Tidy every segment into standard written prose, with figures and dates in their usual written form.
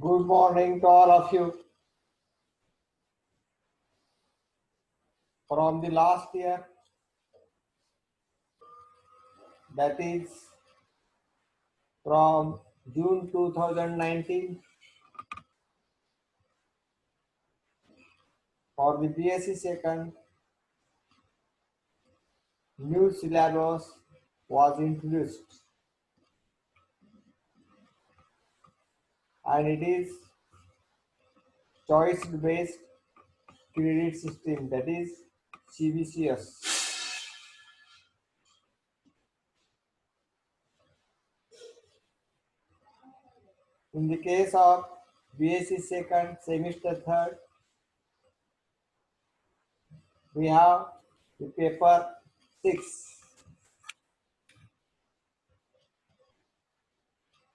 Good morning to all of you. From the last year, that is from June 2019, for the BSc second, new syllabus was introduced and it is choice based credit system, that is CBCS. In the case of BSc second semester third, we have the paper 6,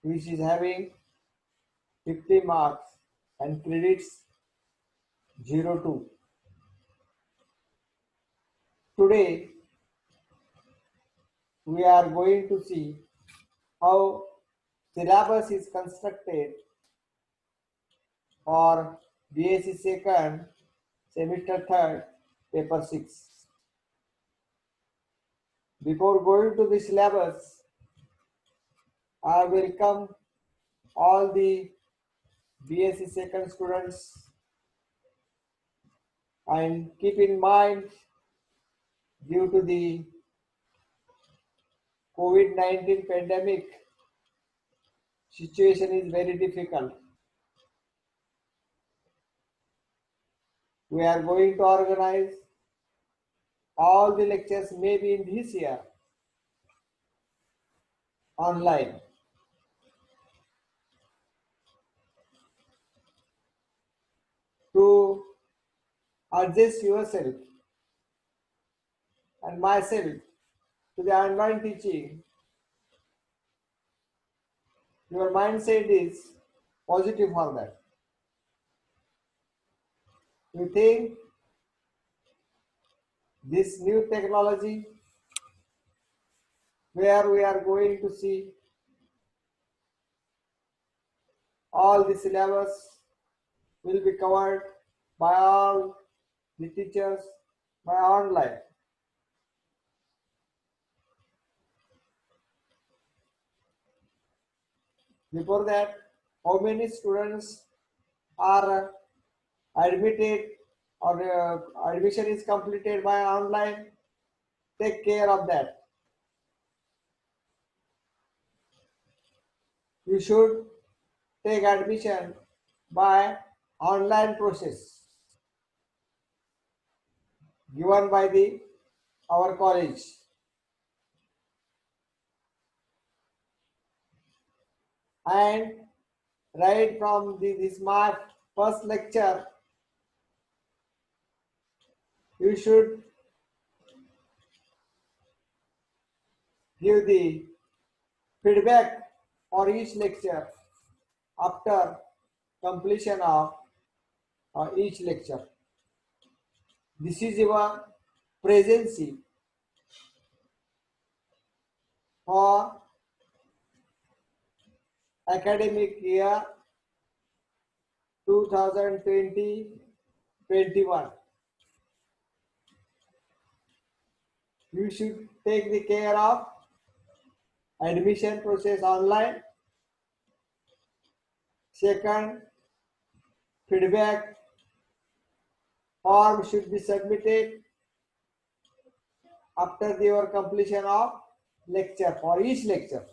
which is having 50 marks and credits 02. Today we are going to see how syllabus is constructed for BSc second semester third paper 6. Before going to the syllabus, I welcome all the BSc second students and keep in mind, due to the COVID-19 pandemic, situation is very difficult. We are going to organize all the lectures maybe in this year online. To adjust yourself and myself to the online teaching, your mindset is positive for that. You think this new technology, where we are going to see all the syllabus will be covered by all the teachers by online. Before that, how many students are admitted or admission is completed by online? Take care of that. You should take admission by online process given by our college. And right from this my first lecture, you should give the feedback for each lecture after completion of each lecture. This is your presence for academic year 2020-21. You should take the care of admission process online. Second, feedback form should be submitted after your completion of lecture for each lecture.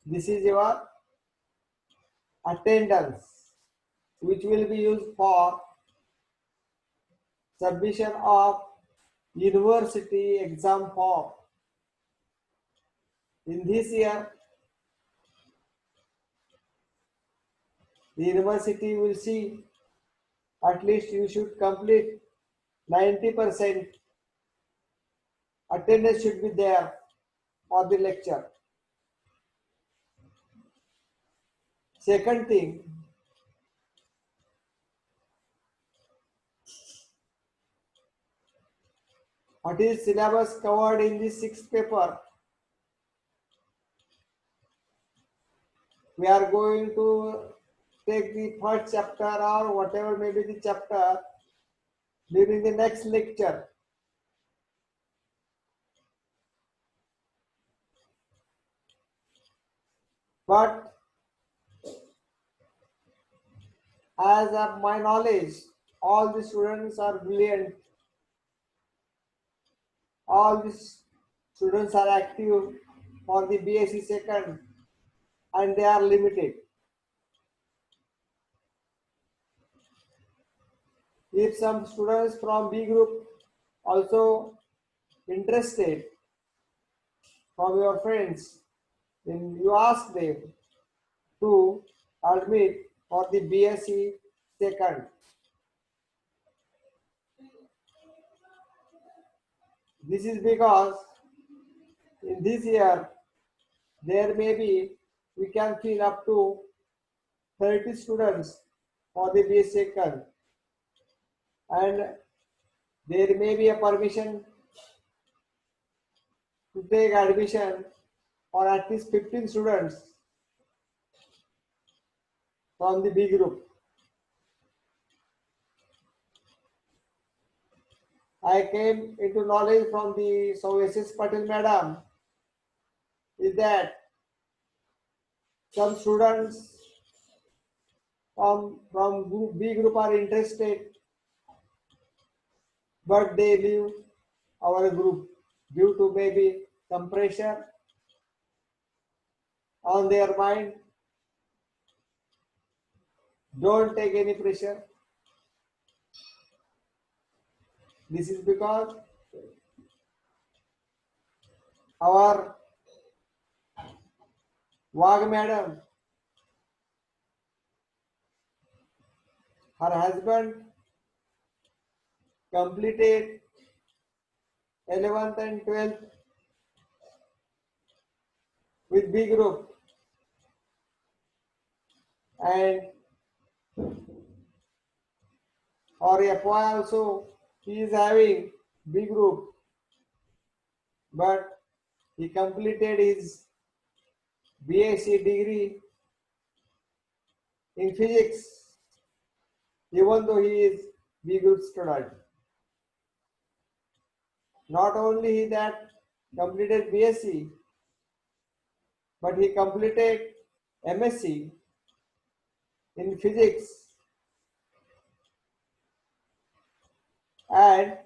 This is your attendance, which will be used for submission of university exam form. In this year, the university will see at least you should complete 90% attendance should be there for the lecture. Second thing, what is syllabus covered in this 6th paper? We are going to take the first chapter or whatever may be the chapter during the next lecture. But as of my knowledge, all the students are brilliant. All the students are active for the BSc second and they are limited. If some students from B group also interested from your friends, then you ask them to admit for the BSc second. This is because in this year there may be we can fill up to 30 students for the BSc second, and there may be a permission to take admission for at least 15 students from the B group. I came into knowledge from the S.S. Patel madam is that some students from group B group are interested, but they leave our group due to maybe some pressure on their mind. Don't take any pressure. This is because our Wag madam, her husband completed 11th and 12th with B group, and or FY also he is having B group, but he completed his BSc degree in physics even though he is B group student. Not only he that completed BSc, but he completed MSc in physics, and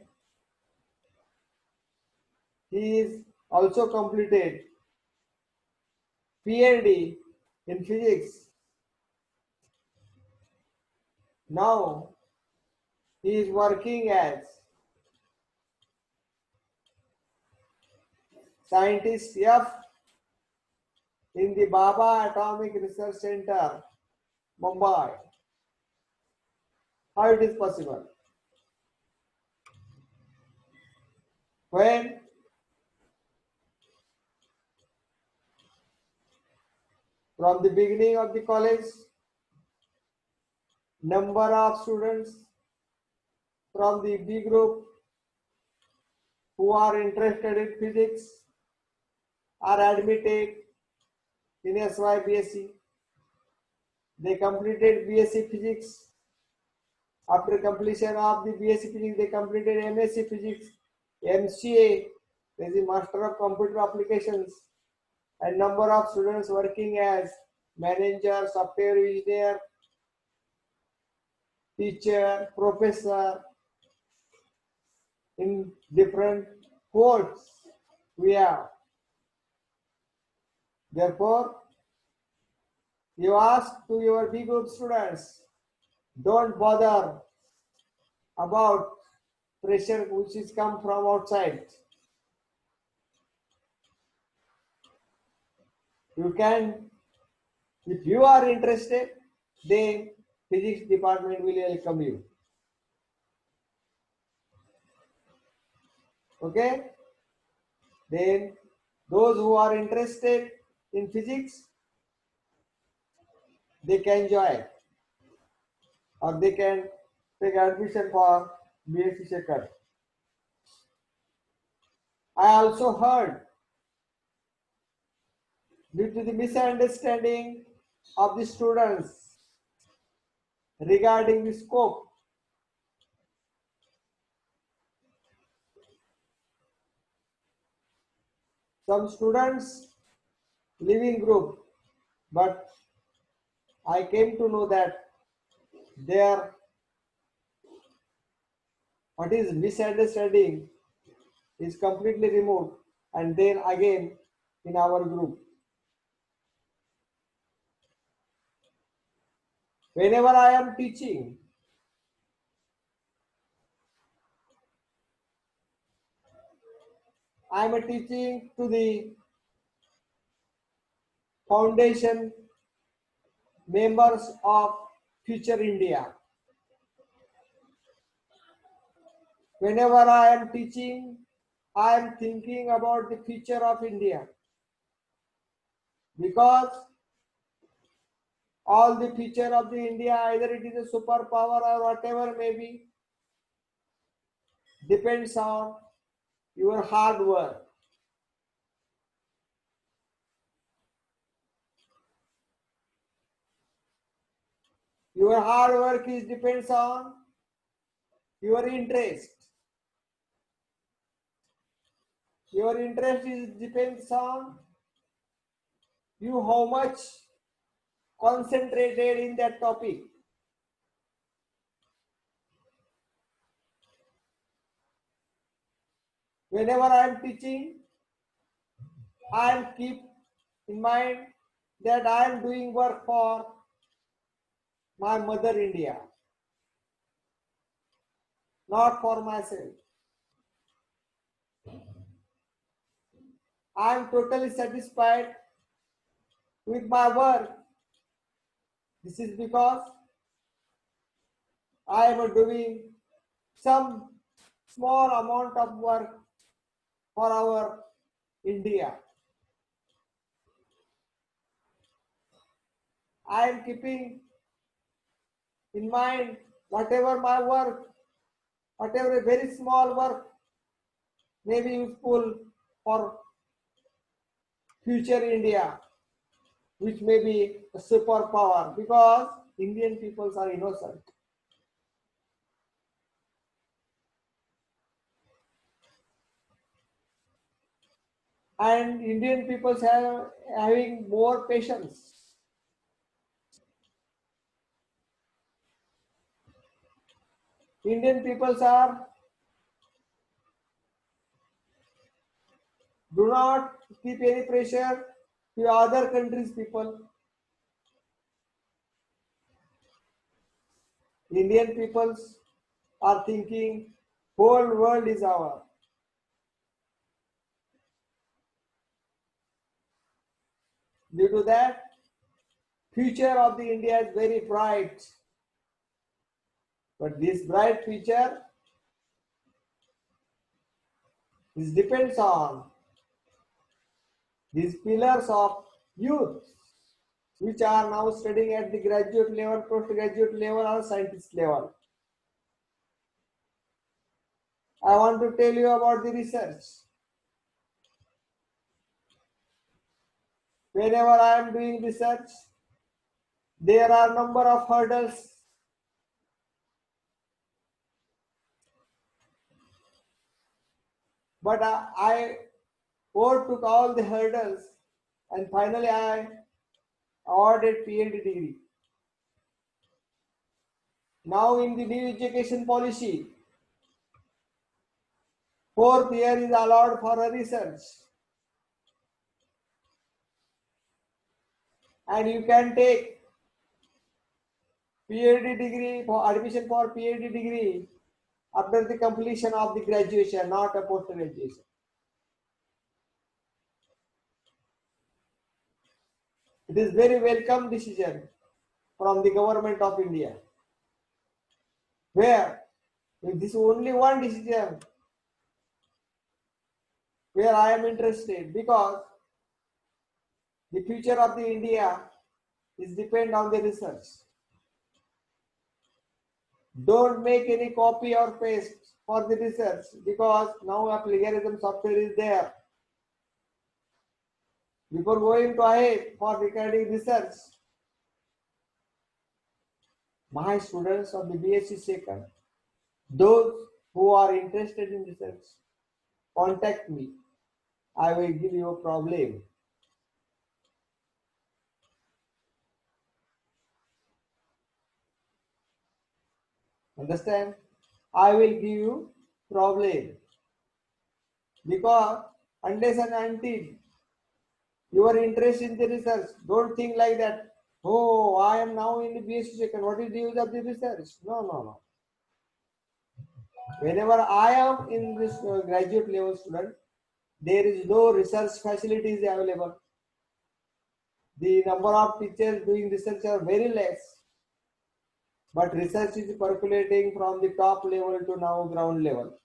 he is also completed PhD in physics. Now he is working as scientist F in the Baba Atomic Research Center, Mumbai. How it is possible? When from the beginning of the college, number of students from the B group who are interested in physics are admitted in SY BSc. They completed BSc Physics. After completion of the BSc Physics, they completed MSc Physics, MCA, that is Master of Computer Applications, and number of students working as manager, software engineer, teacher, professor in different courses we have. Therefore, you ask to your B group students, don't bother about pressure which is come from outside. You can, if you are interested, then physics department will welcome you. Okay? Then those who are interested in physics, they can join or they can take admission for BSc second. I also heard due to the misunderstanding of the students regarding the scope. Some students live in group, but I came to know that their what is misunderstanding is completely removed, and then again in our group. Whenever I am teaching, I am teaching to the foundation members of Future India. Whenever I am teaching, I am thinking about the future of India, because all the future of the India, either it is a superpower or whatever may be, depends on your hard work. Your hard work is depends on your interest. Your interest is depends on you how much concentrated in that topic. Whenever I am teaching, I am keep in mind that I am doing work for my mother India, not for myself. I am totally satisfied with my work. This is because I am doing some small amount of work for our India. I am keeping in mind whatever my work, whatever very small work may be useful for future India, which may be a superpower, because Indian peoples are innocent. And Indian peoples have having more patience. Indian peoples are do not keep any pressure to other countries people. Indian peoples are thinking whole world is our. Due to that, future of the India is very bright. But this bright future is depends on these pillars of youth, which are now studying at the graduate level, postgraduate level, or scientist level. I want to tell you about the research. Whenever I am doing research, there are number of hurdles. But I overtook all the hurdles, and finally I awarded PhD degree. Now in the new education policy, fourth year is allowed for a research, and you can take PhD degree for admission for PhD degree after the completion of the graduation, not a post graduation. It is very welcome decision from the government of India, where if this is only one decision where I am interested, because the future of the India is depend on the research. Don't make any copy or paste for the research, because now a plagiarism software is there. Before going to ahead for regarding research, My students of the BSc second, those who are interested in research, contact me. I will give you a problem. Understand? I will give you problem because unless and until your interest in the research, don't think like that. Oh, I am now in the BSc second. What is the use of the research? No, no, no. Whenever I am in this graduate level student, there is no research facilities available. The number of teachers doing research are very less, but research is percolating from the top level to now ground level.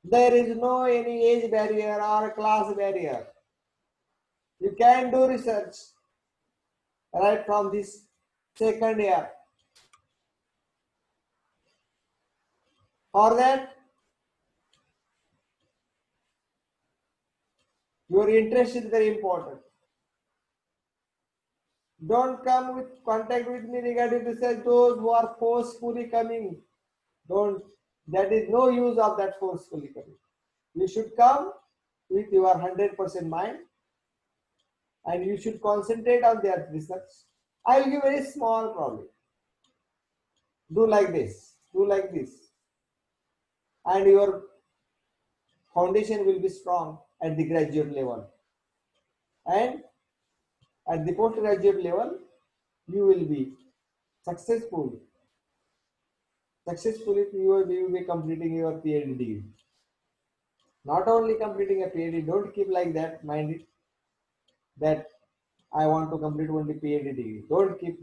There is no any age barrier or class barrier. You can do research right from this second year. For that, your interest is very important. Don't come with contact with me regarding research. Those who are forcefully coming, don't. That is no use of that forcefully coming. You should come with your 100% mind, and you should concentrate on their research. I will give very small problem. Do like this. Do like this, and your foundation will be strong at the graduate level, and at the postgraduate level you will be successful. Successfully you will be completing your PhD degree. Not only completing a PhD, don't keep like that minded that I want to complete only PhD degree. Don't keep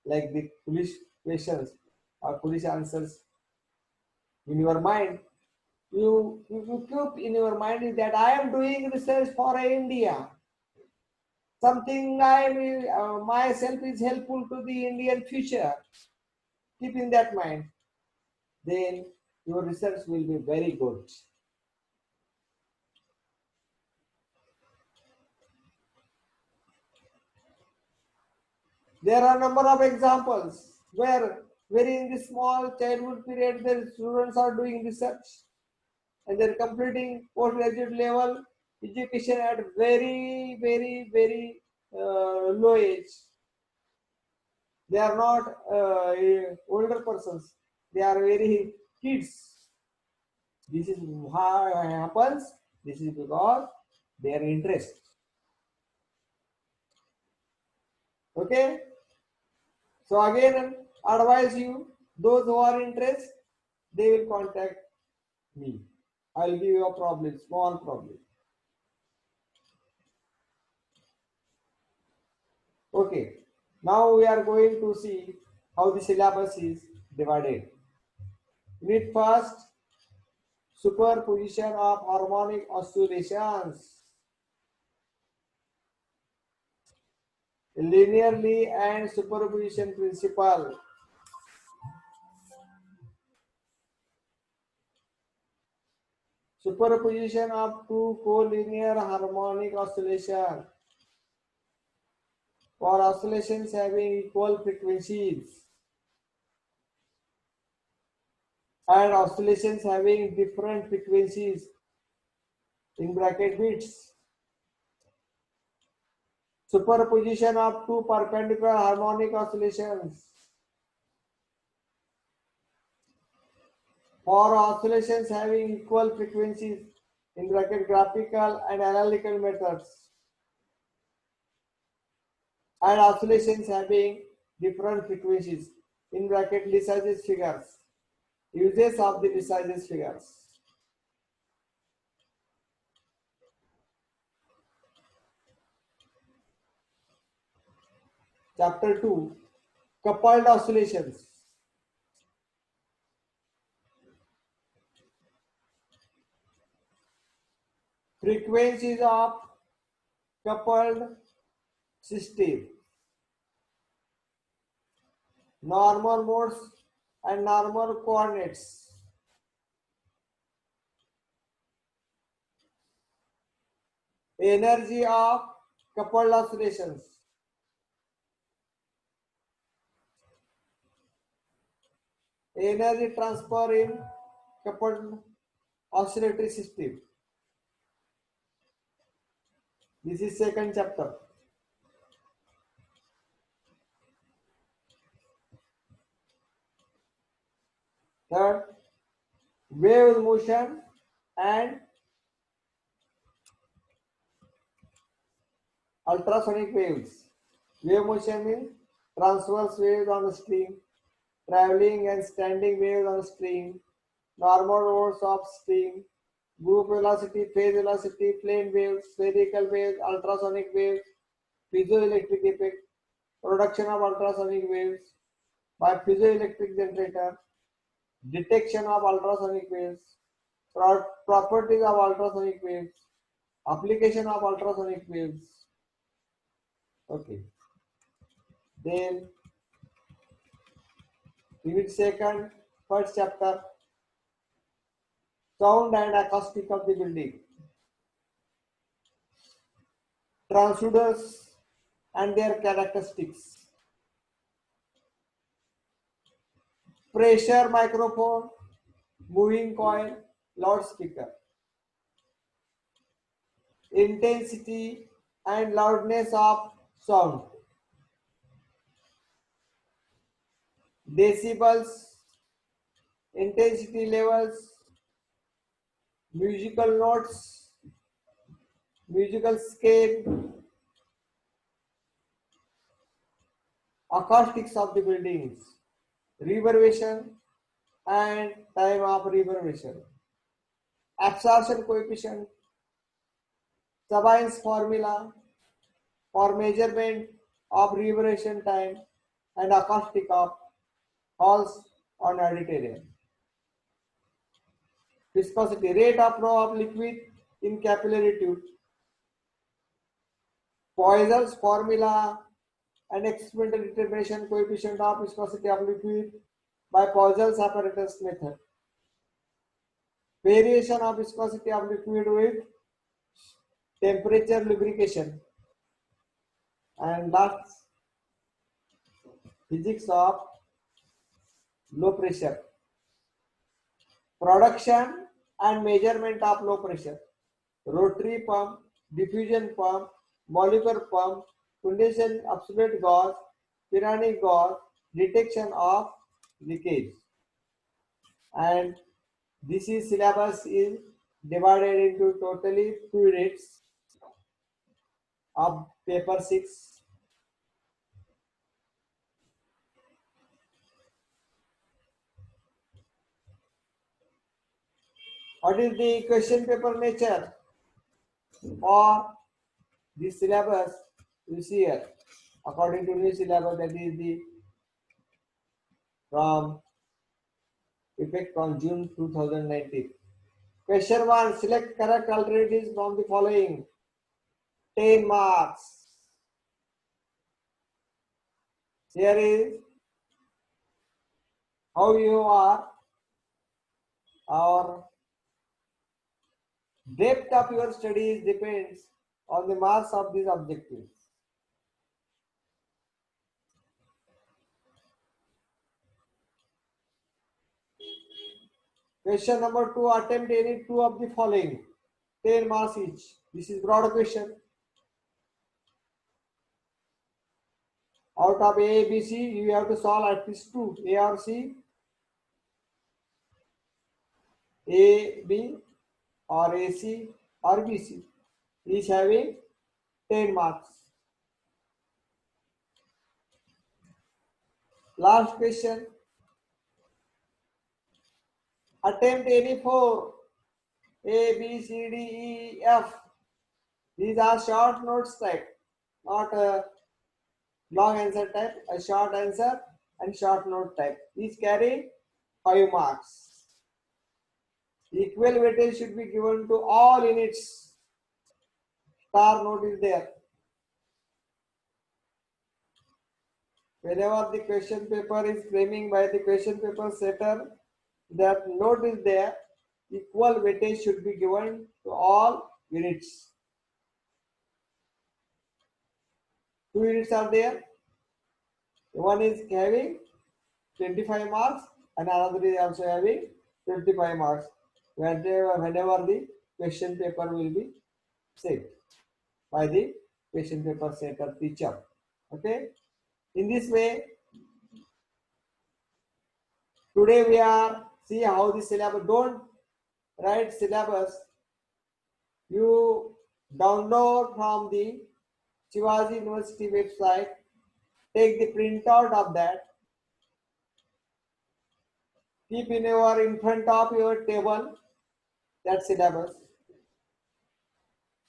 like the foolish questions or foolish answers in your mind. You keep in your mind is that I am doing research for India. Something I will myself is helpful to the Indian future. Keep in that mind. Then your research will be very good. There are a number of examples where very in the small childhood period the students are doing research and they're completing postgraduate level education at very low age. They are not older persons. They are very kids. This is how it happens. This is because their interest. Okay. So again, advise you those who are interested, they will contact me. I will give you a problem, small problem. Okay. Now we are going to see how the syllabus is divided. Unit first, superposition of harmonic oscillations linearly and superposition principle. Superposition of two collinear harmonic oscillation for oscillations having equal frequencies and oscillations having different frequencies in bracket bits. Superposition of two perpendicular harmonic oscillations for oscillations having equal frequencies in bracket graphical and analytical methods and oscillations having different frequencies in bracket Lissaj's figures. Uses of the Lissaj's figures. Chapter 2, coupled oscillations. Frequencies of coupled system. Normal modes and normal coordinates. Energy of coupled oscillations. Energy transfer in coupled oscillatory system. This is second chapter. Third, wave motion and ultrasonic waves. Wave motion means transverse waves on the string, traveling and standing waves on the string, normal modes of string, group velocity, phase velocity, plane waves, spherical waves, ultrasonic waves, piezoelectric effect, production of ultrasonic waves by piezoelectric generator, detection of ultrasonic waves, properties of ultrasonic waves, application of ultrasonic waves. Okay. Then unit second, first chapter, sound and acoustic of the building, transducers and their characteristics, pressure microphone, moving coil, loudspeaker, intensity and loudness of sound, decibels, intensity levels, musical notes, musical scale, acoustics of the buildings, reverberation and time of reverberation, absorption coefficient, Sabine's formula for measurement of reverberation time and acoustic of halls on auditorium. Viscosity, rate of flow of liquid in capillary tube. Poisson's formula and experimental determination coefficient of viscosity of liquid by Poisson's apparatus method. Variation of viscosity of liquid with temperature lubrication. And last, physics of low pressure. Production and measurement of low pressure. Rotary pump, diffusion pump, molecular pump, condensation absolute gas, Pirani gas, detection of leakage. And this is syllabus is divided into totally 2 units of paper 6. What is the question paper nature or the syllabus? You see here, according to new syllabus, that is the from effect from June 2019. Question 1. Select correct alternatives from the following. 10 marks. Here is how you are or depth of your studies depends on the marks of these objectives. Question number 2. Attempt any two of the following. 10 marks each. This is broad question. Out of A, B, C, you have to solve at least 2. A or C. A, B or AC or BC. Each having 10 marks. Last question. Attempt any 4. A, B, C, D, E, F. These are short notes type, not a long answer type. A short answer and short note type. Each carry 5 marks. Equal weightage should be given to all units. Star note is there. Whenever the question paper is framing by the question paper setter, that note is there. Equal weightage should be given to all units. 2 units are there. One is having 25 marks and another is also having 25 marks whenever the question paper will be set by the question paper setter teacher. Okay. In this way, today we are see how the syllabus. Don't write syllabus. You download from the Shivaji University website. Take the printout of that. Keep in front of your table that syllabus.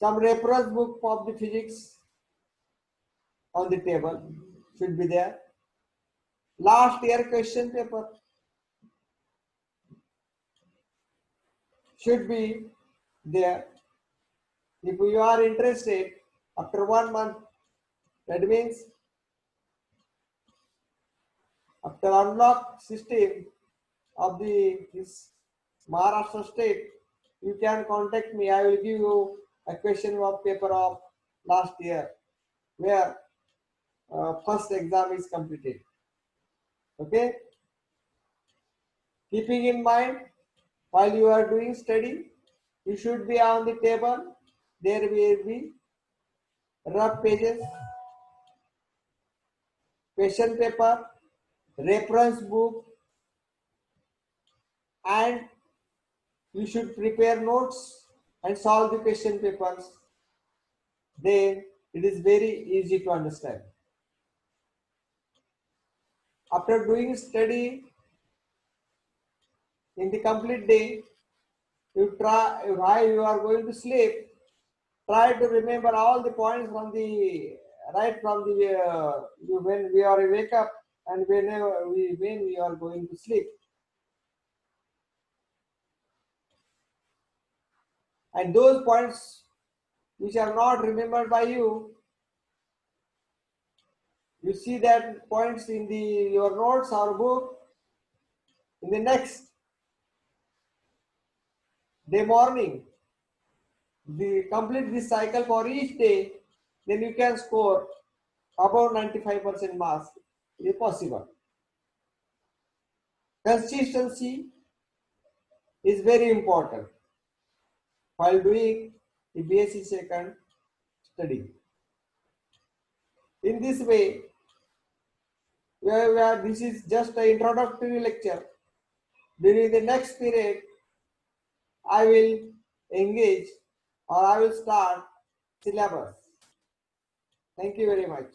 Some reference book of the physics on the table should be there. Last year question paper should be there. If you are interested, after 1 month, that means after unlock system of this Maharashtra state, you can contact me. I will give you a question of paper of last year where first exam is completed. Okay. Keeping in mind, while you are doing study, you should be on the table. There will be rough pages, question paper, reference book, and you should prepare notes and solve the question papers. Then it is very easy to understand. After doing study in the complete day, you try while you are going to sleep, try to remember all the points from the right from the when we are wake up and when we are going to sleep. And those points which are not remembered by you, you see that points in the your notes or book. In the next day morning, the complete this cycle for each day, then you can score about 95% marks. It is possible. Consistency is very important while doing the BSc second study. In this way, this is just an introductory lecture. During the next period, I will engage or I will start syllabus. Thank you very much.